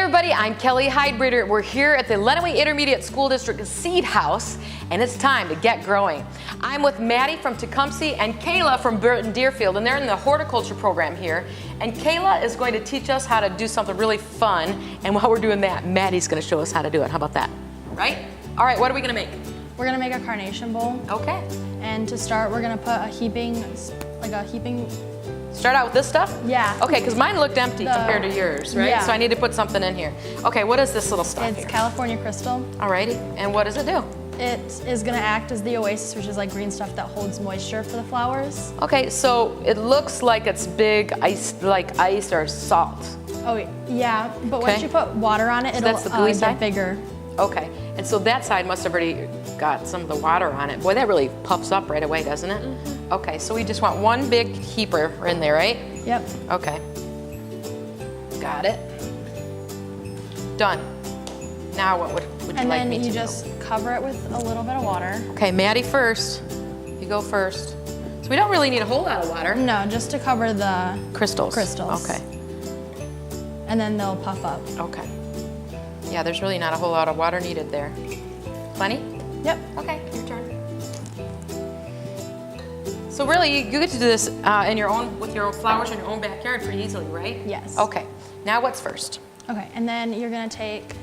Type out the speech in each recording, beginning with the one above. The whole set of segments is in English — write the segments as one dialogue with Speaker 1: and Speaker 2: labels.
Speaker 1: everybody, I'm Kelly Hydebreeder. We're here at the Lenawee Intermediate School District Seed House, and it's time to get growing. I'm with Maddie from Tecumseh and Kayla from Burton Deerfield, and they're in the horticulture program here. And Kayla is going to teach us how to do something really fun, and while we're doing that, Maddie's going to show us how to do it. How about that? Right? All right, what are we going to make?
Speaker 2: We're going to make a carnation bowl.
Speaker 1: Okay.
Speaker 2: And to start, we're going to put a heaping.
Speaker 1: Start out with this stuff?
Speaker 2: Yeah.
Speaker 1: Okay, because mine looked empty compared to yours, right?
Speaker 2: Yeah.
Speaker 1: So I need to put something in here. Okay, what is this little stuff
Speaker 2: It's
Speaker 1: here?
Speaker 2: California crystal.
Speaker 1: Alrighty, and what does it do?
Speaker 2: It is going to act as the oasis, which is like green stuff that holds moisture for the flowers.
Speaker 1: Okay, so it looks like it's big ice, like ice or salt.
Speaker 2: Oh yeah, but
Speaker 1: Okay.
Speaker 2: once you put water on it,
Speaker 1: So
Speaker 2: it'll
Speaker 1: that's the gooey side?
Speaker 2: get bigger.
Speaker 1: Okay, and so that side must have already got some of the water on it. Boy, that really puffs up right away, doesn't it? Mm-hmm. Okay, so we just want one big heaper in there, right?
Speaker 2: Yep.
Speaker 1: Okay. Got it. Done. Now what would you
Speaker 2: And
Speaker 1: like
Speaker 2: then
Speaker 1: me to
Speaker 2: you
Speaker 1: do?
Speaker 2: just cover it with a little bit of water.
Speaker 1: Okay, Maddie first. You go first. So we don't really need a whole lot of water.
Speaker 2: No, just to cover the
Speaker 1: Crystals.
Speaker 2: crystals.
Speaker 1: Okay.
Speaker 2: And then they'll puff up.
Speaker 1: Okay. Yeah, there's really not a whole lot of water needed there. Plenty?
Speaker 2: Yep.
Speaker 1: Okay, your turn. So really, you get to do this in your own, with your flowers in your own backyard pretty easily, right?
Speaker 2: Yes.
Speaker 1: Okay. Now what's first?
Speaker 2: Okay, and then you're gonna take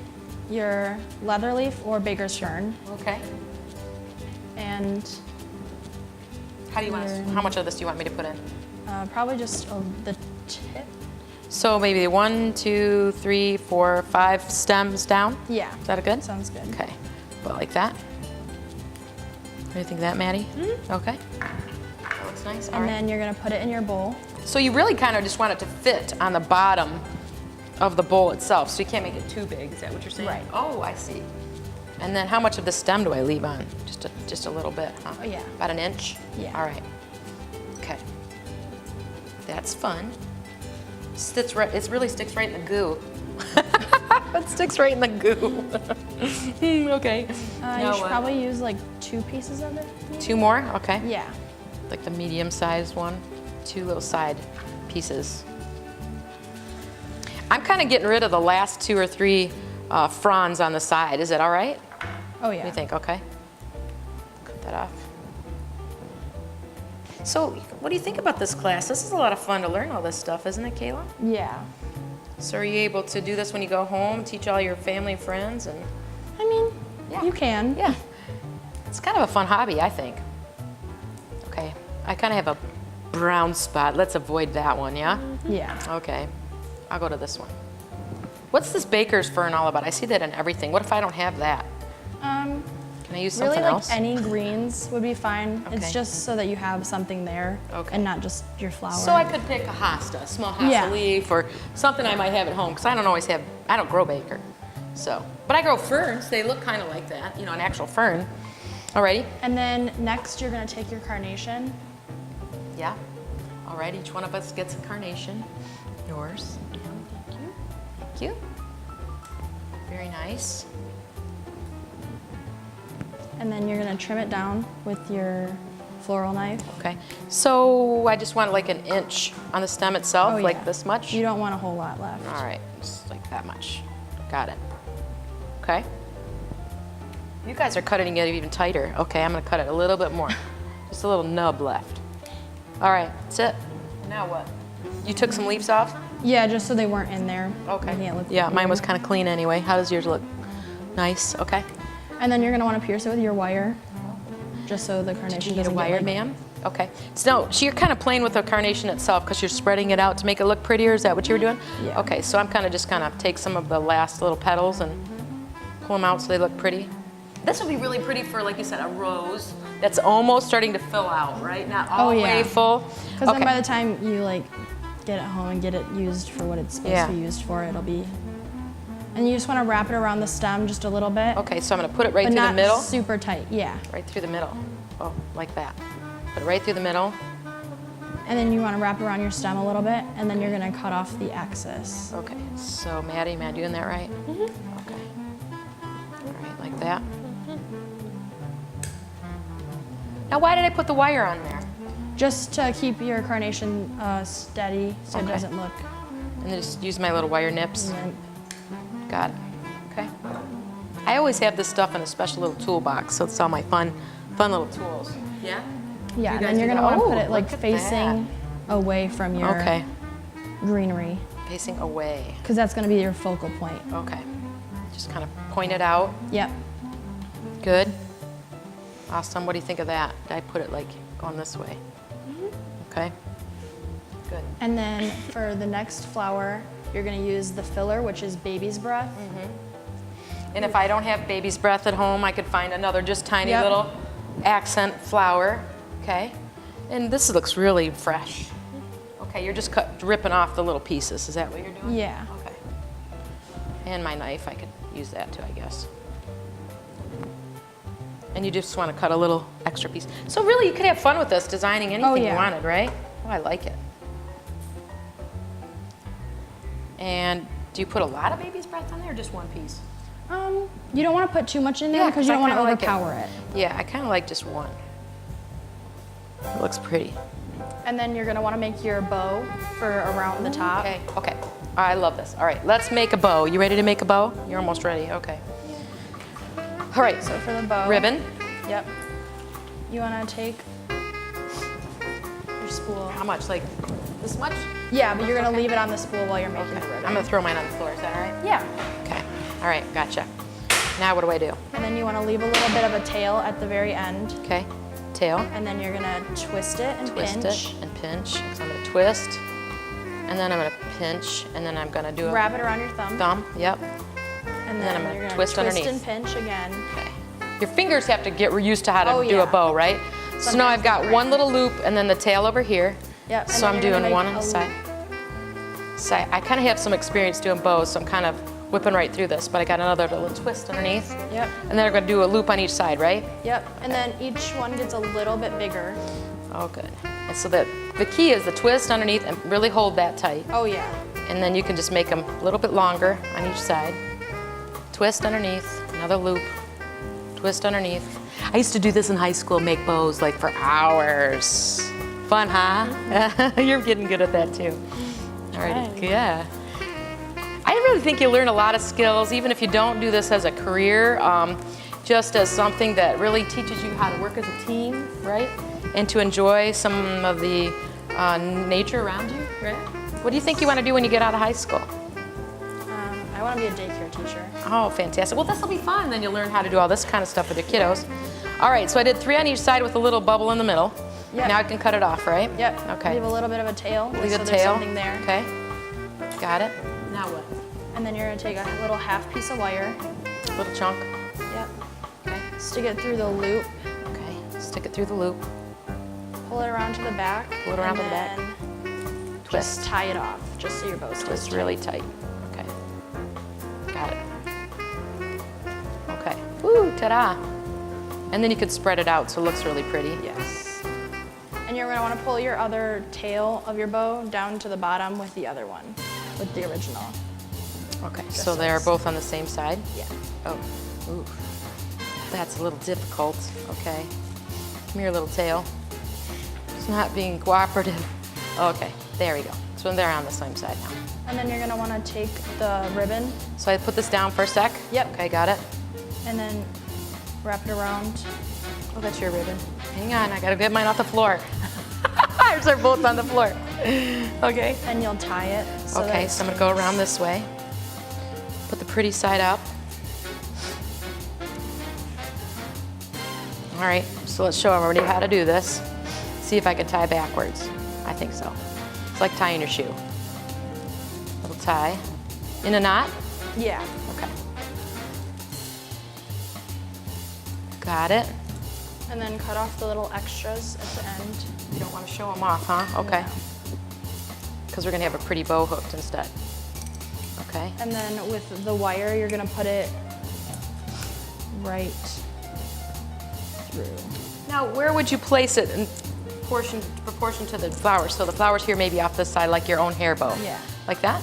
Speaker 2: your leather leaf or baker's fern,
Speaker 1: Okay.
Speaker 2: and
Speaker 1: How do you want? How much of this do you want me to put in?
Speaker 2: probably just the tip.
Speaker 1: So maybe 1, 2, 3, 4, 5 stems down.
Speaker 2: Yeah.
Speaker 1: Is that a good?
Speaker 2: Sounds good.
Speaker 1: Okay. Put it like that. What do you think of that, Maddie? Mm-hmm. Okay. That looks nice. All
Speaker 2: And
Speaker 1: right.
Speaker 2: then you're gonna put it in your bowl.
Speaker 1: So you really kind of just want it to fit on the bottom of the bowl itself, so you can't make it too big. Is that what you're saying?
Speaker 2: Right.
Speaker 1: Oh, I see. And then how much of the stem do I leave on? Just a little bit, huh?
Speaker 2: Oh, yeah.
Speaker 1: About an inch?
Speaker 2: Yeah.
Speaker 1: All right. Okay. That's fun. It really sticks right in the goo. It sticks right in the goo. Okay. Now
Speaker 2: You should
Speaker 1: what?
Speaker 2: probably use like 2 pieces of it. maybe?
Speaker 1: 2 more? Okay.
Speaker 2: Yeah.
Speaker 1: Like the medium-sized one. 2 little side pieces. I'm kind of getting rid of the last 2 or 3 fronds on the side. Is it all right?
Speaker 2: Oh
Speaker 1: What do
Speaker 2: yeah.
Speaker 1: you think? Okay. Cut that off. So, what do you think about this class? This is a lot of fun to learn all this stuff, isn't it, Kayla?
Speaker 2: Yeah.
Speaker 1: So, are you able to do this when you go home, teach all your family and friends? And
Speaker 2: I mean,
Speaker 1: Yeah.
Speaker 2: you can.
Speaker 1: yeah, it's kind of a fun hobby, I think. Okay, I kind of have a brown spot. Let's avoid that one, yeah?
Speaker 2: Yeah.
Speaker 1: Okay, I'll go to this one. What's this baker's fern all about? I see that in everything. What if I don't have that? Can I use
Speaker 2: Really,
Speaker 1: something
Speaker 2: like
Speaker 1: else?
Speaker 2: any greens would be fine.
Speaker 1: Okay.
Speaker 2: It's just so that you have something there,
Speaker 1: Okay.
Speaker 2: and not just your flower.
Speaker 1: So I could pick a hosta, a small hosta
Speaker 2: Yeah.
Speaker 1: leaf, or something I might have at home, because I don't grow baker. So, but I grow ferns. They look kind of like that, you know, an actual fern. Alrighty?
Speaker 2: And then next, you're gonna take your carnation.
Speaker 1: Yeah. All right, each one of us gets a carnation. Yours. Yeah, thank you. Thank you. Very nice.
Speaker 2: And then you're gonna trim it down with your floral knife.
Speaker 1: Okay. So I just want like an inch on the stem itself,
Speaker 2: Oh,
Speaker 1: like
Speaker 2: yeah.
Speaker 1: this much?
Speaker 2: You don't want a whole lot left.
Speaker 1: All right, just like that much. Got it. Okay. You guys are cutting it even tighter. Okay, I'm gonna cut it a little bit more. Just a little nub left. All right, that's it. Now what? You took some leaves off?
Speaker 2: Yeah, just so they weren't in there.
Speaker 1: Okay.
Speaker 2: making it look
Speaker 1: Yeah, mine
Speaker 2: weird.
Speaker 1: was kind of clean anyway. How does yours look? Nice, okay.
Speaker 2: And then you're gonna want to pierce it with your wire, just so the carnation
Speaker 1: Did you get a
Speaker 2: doesn't
Speaker 1: wire,
Speaker 2: like,
Speaker 1: ma'am? Okay. So you're kind of playing with the carnation itself because you're spreading it out to make it look prettier. Is that what you were doing?
Speaker 2: Yeah.
Speaker 1: Okay, so I'm kind of just take some of the last little petals and pull them out so they look pretty. This would be really pretty for, like you said, a rose that's almost starting to fill out, right? Not all the way full.
Speaker 2: Because then by the time you like get it home and get it used for what it's supposed to be used for, it'll be. And you just want to wrap it around the stem just a little bit.
Speaker 1: Okay, so I'm going to put it right
Speaker 2: but
Speaker 1: through
Speaker 2: not
Speaker 1: the middle.
Speaker 2: super tight. Yeah.
Speaker 1: Right through the middle. Oh, like that. Put it right through the middle.
Speaker 2: And then you want to wrap it around your stem a little bit, and then you're gonna cut off the excess.
Speaker 1: Okay, so Maddie, am I doing that right? Mm-hmm. Okay. All right, like that. Now, why did I put the wire on there?
Speaker 2: Just to keep your carnation steady, so
Speaker 1: Okay.
Speaker 2: it doesn't look.
Speaker 1: And then just use my little wire nips.
Speaker 2: And then
Speaker 1: Got it. Okay. I always have this stuff in a special little toolbox, so it's all my fun little tools. Yeah?
Speaker 2: Yeah,
Speaker 1: You
Speaker 2: and
Speaker 1: guys
Speaker 2: then you're
Speaker 1: do
Speaker 2: gonna
Speaker 1: that?
Speaker 2: want to put
Speaker 1: Oh,
Speaker 2: it like
Speaker 1: look at
Speaker 2: facing away from your
Speaker 1: Okay.
Speaker 2: greenery,
Speaker 1: Facing away.
Speaker 2: because that's gonna be your focal point.
Speaker 1: Okay. Just kind of point it out.
Speaker 2: Yep.
Speaker 1: Good. Awesome. What do you think of that? Did I put it like going this way? Okay. Good.
Speaker 2: And then for the next flower, you're gonna use the filler, which is baby's breath.
Speaker 1: And if I don't have baby's breath at home, I could find another just tiny
Speaker 2: Yep.
Speaker 1: little accent flower. Okay. And this looks really fresh. Okay, you're just ripping off the little pieces. Is that what you're doing?
Speaker 2: Yeah.
Speaker 1: Okay. And my knife, I could use that too, I guess. And you just want to cut a little extra piece. So really, you could have fun with this, designing anything you
Speaker 2: yeah.
Speaker 1: wanted, right? Oh, I like it. And do you put a lot of baby's breath on there, or just one piece?
Speaker 2: You don't want to put too much in there
Speaker 1: Yeah,
Speaker 2: because
Speaker 1: 'cause
Speaker 2: you
Speaker 1: I
Speaker 2: don't want to
Speaker 1: kinda like it.
Speaker 2: overpower it.
Speaker 1: Yeah, I kind of like just one. It looks pretty.
Speaker 2: And then you're gonna want to make your bow for around the top.
Speaker 1: Okay, okay. I love this. All right, let's make a bow. You ready to make a bow? You're almost ready, okay. All right,
Speaker 2: So for the bow,
Speaker 1: ribbon.
Speaker 2: Yep. You want to take your spool.
Speaker 1: How much, like this much?
Speaker 2: Yeah, but you're gonna
Speaker 1: Okay.
Speaker 2: leave it on the spool while you're making
Speaker 1: Okay,
Speaker 2: the ribbon.
Speaker 1: I'm gonna throw mine on the floor, is that all right?
Speaker 2: Yeah.
Speaker 1: Okay, all right, gotcha. Now what do I do?
Speaker 2: And then you want to leave a little bit of a tail at the very end,
Speaker 1: Okay, tail,
Speaker 2: and then you're gonna twist it and
Speaker 1: twist
Speaker 2: pinch.
Speaker 1: it and pinch. So I'm gonna twist, and then I'm gonna pinch, and then I'm gonna do a
Speaker 2: Wrap it around your thumb.
Speaker 1: thumb, yep.
Speaker 2: And
Speaker 1: then
Speaker 2: then
Speaker 1: I'm gonna
Speaker 2: you're gonna
Speaker 1: twist underneath.
Speaker 2: and pinch again.
Speaker 1: Okay. Your fingers have to get used to how to
Speaker 2: Oh,
Speaker 1: do a
Speaker 2: yeah.
Speaker 1: bow, right? So now
Speaker 2: Sometimes
Speaker 1: I've got
Speaker 2: they
Speaker 1: one
Speaker 2: break.
Speaker 1: little loop and then the tail over here.
Speaker 2: Yep.
Speaker 1: So I'm
Speaker 2: then you're gonna
Speaker 1: doing one
Speaker 2: make
Speaker 1: on the
Speaker 2: a
Speaker 1: side. I kind of have some experience doing bows, so I'm kind of whipping right through this, but I got another little twist underneath.
Speaker 2: Yep.
Speaker 1: And then I'm gonna do a loop on each side, right?
Speaker 2: Yep. And then each one gets a little bit bigger.
Speaker 1: Oh, good. And so the key is the twist underneath and really hold that tight.
Speaker 2: Oh yeah.
Speaker 1: And then you can just make them a little bit longer on each side. Twist underneath, another loop, twist underneath. I used to do this in high school, make bows like for hours. Fun, huh? You're getting good at that too. All right,
Speaker 2: Trying.
Speaker 1: yeah. I really think you learn a lot of skills, even if you don't do this as a career, just as something that really teaches you how to work as a team, right? And to enjoy some of the nature around you, right? What do you think you want to do when you get out of high school?
Speaker 2: I want to be a daycare teacher.
Speaker 1: Oh, fantastic. Well, this will be fun. Then you'll learn how to do all this kind of stuff with your kiddos. All right, so I did 3 on each side with a little bubble in the middle.
Speaker 2: Yep.
Speaker 1: Now I can cut it off, right?
Speaker 2: Yep.
Speaker 1: Okay.
Speaker 2: Leave a little bit of a tail.
Speaker 1: Leave
Speaker 2: so
Speaker 1: a
Speaker 2: there's
Speaker 1: tail.
Speaker 2: something there.
Speaker 1: Okay. Got it. Now what?
Speaker 2: And then you're gonna take a little half piece of wire.
Speaker 1: Little chunk.
Speaker 2: Yep.
Speaker 1: Okay.
Speaker 2: Stick it through the loop.
Speaker 1: Okay. Stick it through the loop.
Speaker 2: Pull it around to the back.
Speaker 1: Pull it around
Speaker 2: and
Speaker 1: to the back.
Speaker 2: then
Speaker 1: Twist.
Speaker 2: Just tie it off, just so your bow stays
Speaker 1: Twist
Speaker 2: tight.
Speaker 1: really tight. Okay. Got it. Okay. Woo, ta-da. And then you could spread it out so it looks really pretty.
Speaker 2: Yes. And you're gonna want to pull your other tail of your bow down to the bottom with the other one, with the original.
Speaker 1: Okay.
Speaker 2: Just
Speaker 1: So they're
Speaker 2: this.
Speaker 1: both on the same side?
Speaker 2: Yeah.
Speaker 1: Oh, ooh. That's a little difficult. Okay. Come here, little tail. It's not being cooperative. Okay, there we go. So they're on the same side now.
Speaker 2: And then you're gonna want to take the ribbon
Speaker 1: So I put this down for a sec?
Speaker 2: Yep.
Speaker 1: Okay, got it.
Speaker 2: and then wrap it around.
Speaker 1: Oh, that's your ribbon. Hang on, I gotta get mine off the floor. Ours are both on the floor. Okay.
Speaker 2: And you'll tie it. So that
Speaker 1: Okay,
Speaker 2: it
Speaker 1: so I'm gonna go
Speaker 2: stays-
Speaker 1: around this way. Put the pretty side up. All right, so let's show everybody how to do this. See if I can tie backwards. I think so. It's like tying your shoe. Little tie. In a knot?
Speaker 2: Yeah.
Speaker 1: Okay. Got it.
Speaker 2: And then cut off the little extras at the end.
Speaker 1: You don't want to show them off, huh? Okay.
Speaker 2: No.
Speaker 1: Because we're gonna have a pretty bow hooked instead. Okay.
Speaker 2: And then with the wire, you're gonna put it right through.
Speaker 1: Now, where would you place it in proportion to the flowers? So the flowers here may be off this side, like your own hair bow.
Speaker 2: Yeah.
Speaker 1: Like that?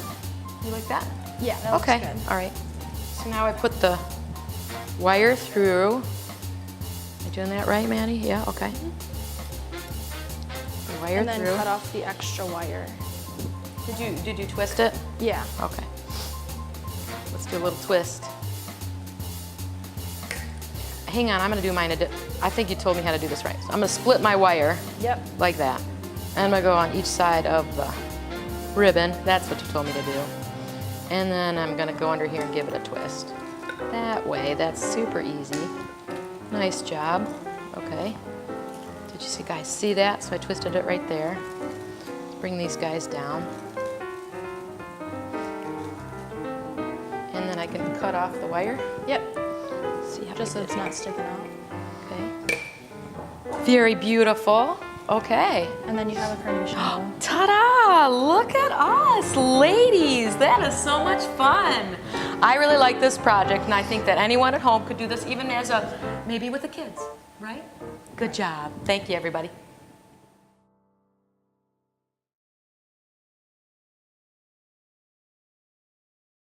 Speaker 1: You like that?
Speaker 2: Yeah, that looks
Speaker 1: Okay.
Speaker 2: good.
Speaker 1: All right. So now I put the wire through. Am I doing that right, Maddie? Yeah. Okay. The wire
Speaker 2: And then
Speaker 1: through.
Speaker 2: cut off the extra wire.
Speaker 1: Did you twist it?
Speaker 2: Yeah.
Speaker 1: Okay. Let's do a little twist. Hang on, I'm gonna do mine. I think you told me how to do this right. So I'm gonna split my wire.
Speaker 2: Yep.
Speaker 1: Like that. And I'm gonna go on each side of the ribbon. That's what you told me to do. And then I'm gonna go under here and give it a twist. That way, that's super easy. Nice job. Okay. Did you see guys see that? So I twisted it right there. Let's bring these guys down. And then I can cut off the wire.
Speaker 2: Yep.
Speaker 1: See how
Speaker 2: Just so it's not sticking out.
Speaker 1: Okay. Very beautiful. Okay.
Speaker 2: And then you have a carnation bowl.
Speaker 1: Ta-da! Look at us, ladies. That is so much fun. I really like this project, and I think that anyone at home could do this, even as maybe with the kids, right? Good job. Thank you, everybody.